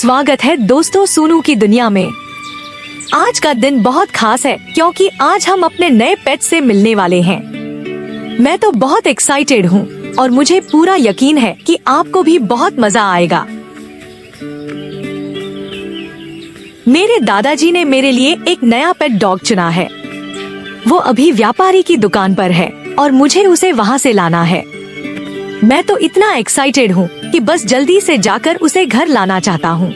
स्वागत है दोस्तों सोनू की दुनिया में। आज का दिन बहुत खास है क्योंकि आज हम अपने नए पेट से मिलने वाले हैं। मैं तो बहुत एक्साइटेड हूँ और मुझे पूरा यकीन है कि आपको भी बहुत मजा आएगा। मेरे दादाजी ने मेरे लिए एक नया पेट डॉग चुना है। वो अभी व्यापारी की दुकान पर है और मुझे उसे वहाँ से लाना है। मैं तो इतना एक्साइटेड हूँ कि बस जल्दी से जाकर उसे घर लाना चाहता हूँ।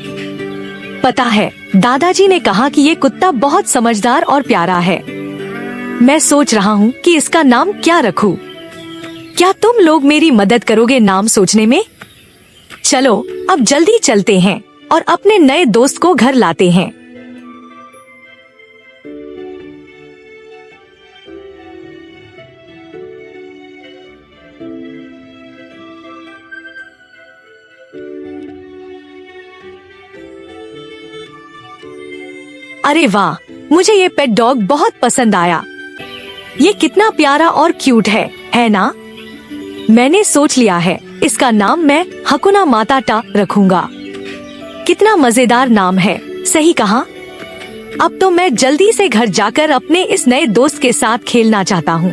पता है, दादाजी ने कहा कि ये कुत्ता बहुत समझदार और प्यारा है। मैं सोच रहा हूँ कि इसका नाम क्या रखूँ। क्या तुम लोग मेरी मदद करोगे नाम सोचने में? चलो अब जल्दी चलते हैं और अपने नए दोस्त को घर लाते हैं। अरे वाह, मुझे ये पेट डॉग बहुत पसंद आया। ये कितना प्यारा और क्यूट है ना? मैंने सोच लिया है, इसका नाम मैं हकुना माटाटा रखूंगा। कितना मजेदार नाम है, सही कहा। अब तो मैं जल्दी से घर जाकर अपने इस नए दोस्त के साथ खेलना चाहता हूँ।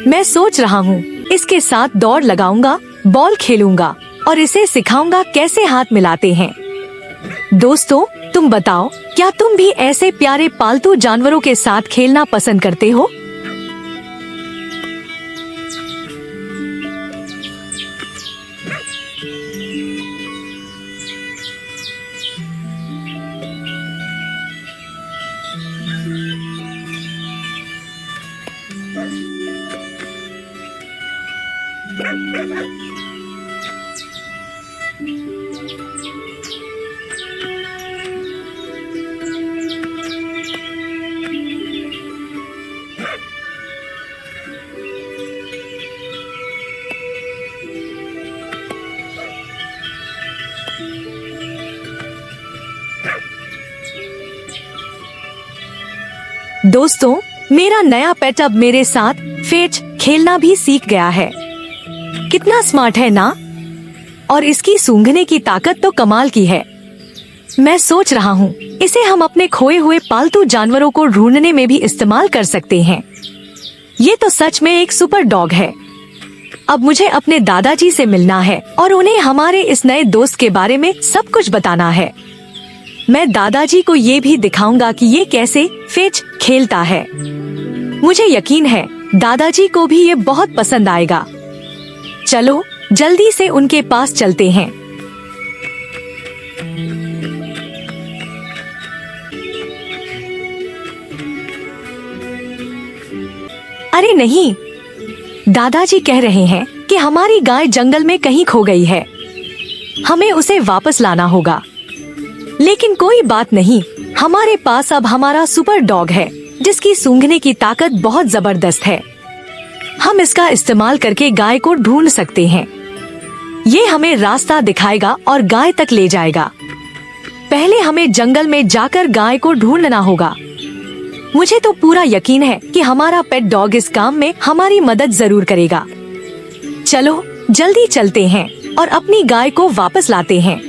मैं सोच रहा हूँ इसके साथ दौड़ लगाऊंगा, बॉल खेलूंगा और इसे सिखाऊंगा कैसे हाथ मिलाते हैं। दोस्तों, तुम बताओ, क्या तुम भी ऐसे प्यारे पालतू जानवरों के साथ खेलना पसंद करते हो? दोस्तों, मेरा नया पेट अब मेरे साथ फेच खेलना भी सीख गया है। कितना स्मार्ट है ना? और इसकी सूंघने की ताकत तो कमाल की है। मैं सोच रहा हूँ इसे हम अपने खोए हुए पालतू जानवरों को ढूंढने में भी इस्तेमाल कर सकते हैं। ये तो सच में एक सुपर डॉग है। अब मुझे अपने दादाजी से मिलना है और उन्हें हमारे इस नए दोस्त के बारे में सब कुछ बताना है। मैं दादाजी को ये भी दिखाऊंगा कि ये कैसे फेच खेलता है। मुझे यकीन है दादाजी को भी ये बहुत पसंद आएगा। चलो जल्दी से उनके पास चलते हैं। अरे नहीं, दादाजी कह रहे हैं कि हमारी गाय जंगल में कहीं खो गई है। हमें उसे वापस लाना होगा। लेकिन कोई बात नहीं, हमारे पास अब हमारा सुपर डॉग है जिसकी सूंघने की ताकत बहुत जबरदस्त है। हम इसका इस्तेमाल करके गाय को ढूंढ सकते हैं। ये हमें रास्ता दिखाएगा और गाय तक ले जाएगा। पहले हमें जंगल में जाकर गाय को ढूंढना होगा। मुझे तो पूरा यकीन है कि हमारा पेट डॉग इस काम में हमारी मदद जरूर करेगा। चलो जल्दी चलते हैं और अपनी गाय को वापस लाते हैं।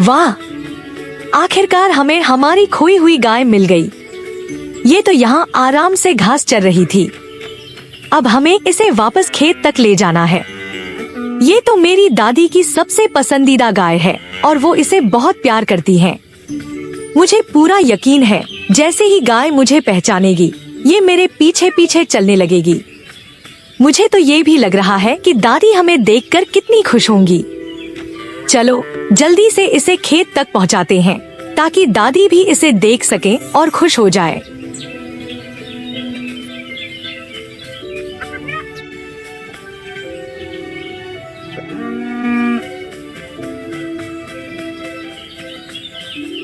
वाह, आखिरकार हमें हमारी खोई हुई गाय मिल गई। ये तो यहाँ आराम से घास चर रही थी। अब हमें इसे वापस खेत तक ले जाना है। ये तो मेरी दादी की सबसे पसंदीदा गाय है और वो इसे बहुत प्यार करती है। मुझे पूरा यकीन है जैसे ही गाय मुझे पहचानेगी, ये मेरे पीछे पीछे चलने लगेगी। मुझे तो ये भी लग रहा है कि दादी हमें देखकर कितनी खुश होंगी। चलो जल्दी से इसे खेत तक पहुंचाते हैं ताकि दादी भी इसे देख सके और खुश हो जाए।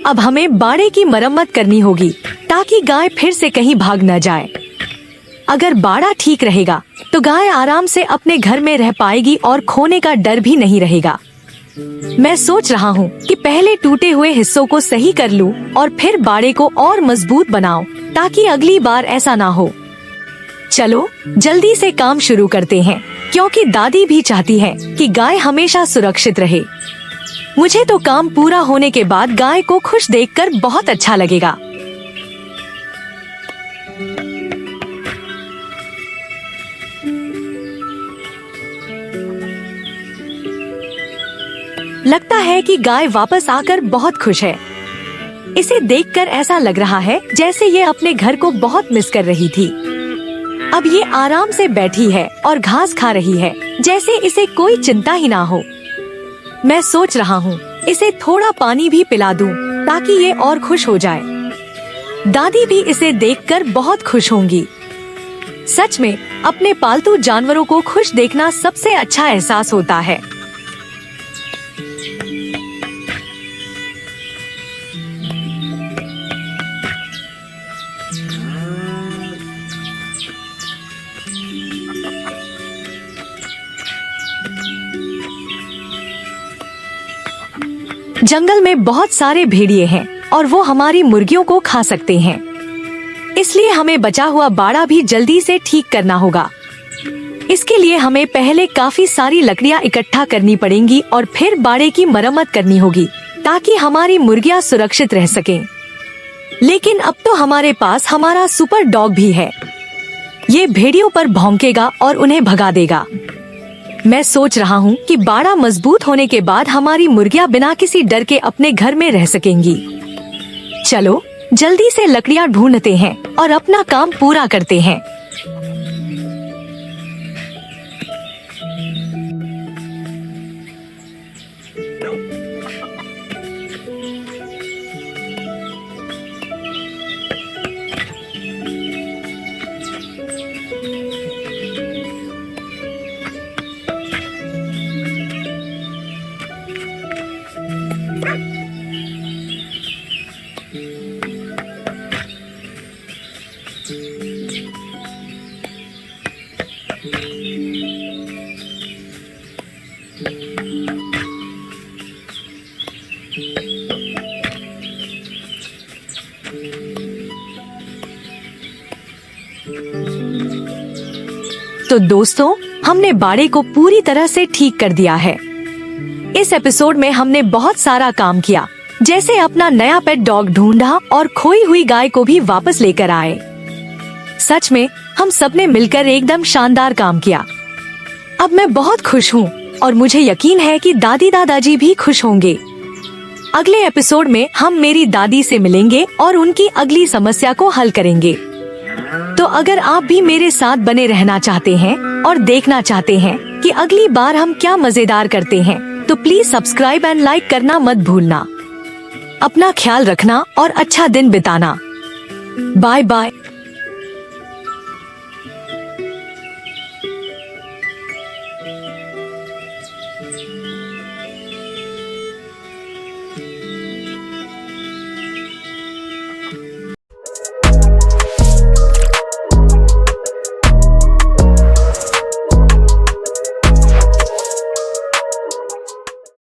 अब हमें बाड़े की मरम्मत करनी होगी ताकि गाय फिर से कहीं भाग न जाए। अगर बाड़ा ठीक रहेगा तो गाय आराम से अपने घर में रह पाएगी और खोने का डर भी नहीं रहेगा। मैं सोच रहा हूँ कि पहले टूटे हुए हिस्सों को सही कर लूँ और फिर बाड़े को और मजबूत बनाऊं ताकि अगली बार ऐसा ना हो। चलो जल्दी से काम शुरू करते हैं, क्योंकि दादी भी चाहती है कि गाय हमेशा सुरक्षित रहे। मुझे तो काम पूरा होने के बाद गाय को खुश देखकर बहुत अच्छा लगेगा। लगता है कि गाय वापस आकर बहुत खुश है। इसे देखकर ऐसा लग रहा है जैसे ये अपने घर को बहुत मिस कर रही थी। अब ये आराम से बैठी है और घास खा रही है, जैसे इसे कोई चिंता ही ना हो। मैं सोच रहा हूँ इसे थोड़ा पानी भी पिला दूं ताकि ये और खुश हो जाए। दादी भी इसे देखकर बहुत खुश होंगी। सच में अपने पालतू जानवरों को खुश देखना सबसे अच्छा एहसास होता है। जंगल में बहुत सारे भेड़िए हैं और वो हमारी मुर्गियों को खा सकते हैं, इसलिए हमें बचा हुआ बाड़ा भी जल्दी से ठीक करना होगा। इसके लिए हमें पहले काफी सारी लकड़ियाँ इकट्ठा करनी पड़ेंगी और फिर बाड़े की मरम्मत करनी होगी ताकि हमारी मुर्गियाँ सुरक्षित रह सकें। लेकिन अब तो हमारे पास हमारा सुपर डॉग भी है। ये भेड़ियों पर भौंकेगा और उन्हें भगा देगा। मैं सोच रहा हूँ कि बाड़ा मजबूत होने के बाद हमारी मुर्गियाँ बिना किसी डर के अपने घर में रह सकेंगी। चलो जल्दी से लकड़ियाँ ढूंढते हैं और अपना काम पूरा करते हैं। तो दोस्तों, हमने बाड़े को पूरी तरह से ठीक कर दिया है। इस एपिसोड में हमने बहुत सारा काम किया, जैसे अपना नया पेट डॉग ढूंढा और खोई हुई गाय को भी वापस लेकर आए। सच में हम सबने मिलकर एकदम शानदार काम किया। अब मैं बहुत खुश हूँ और मुझे यकीन है कि दादी दादाजी भी खुश होंगे। अगले एपिसोड में हम मेरी दादी से मिलेंगे और उनकी अगली समस्या को हल करेंगे। तो अगर आप भी मेरे साथ बने रहना चाहते हैं और देखना चाहते हैं कि अगली बार हम क्या मजेदार करते हैं, तो प्लीज सब्सक्राइब एंड लाइक करना मत भूलना। अपना ख्याल रखना और अच्छा दिन बिताना। Bye bye.